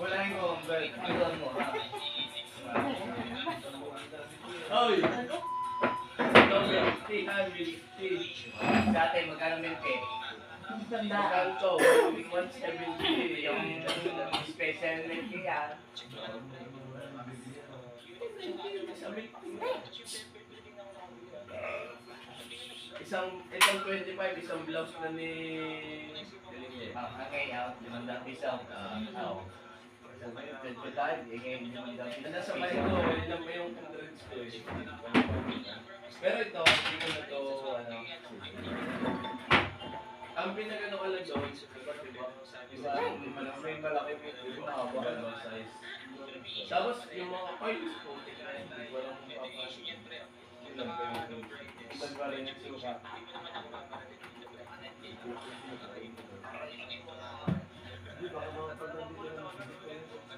Wala yung belt. Iwan mo, ha? Oy! Dati, magkano milk eh? Magkano to? 170. Yung special milk yan. Itong 25, isang blouse na ni... Okay, out. 500 piso. Oo. 25, ngayon 500 piso. Nasa may ko, ilan pa yung 100 ko eh. Pero ito, hindi ko na to, ano... Ang pinagano ko lang doon, diba? May malaki yung nakabaka. Size. Tapos yung mga coins po, hindi ko lang papasok. Ilan pa yung ilan pa rin yung suka. Di ba mga pagdating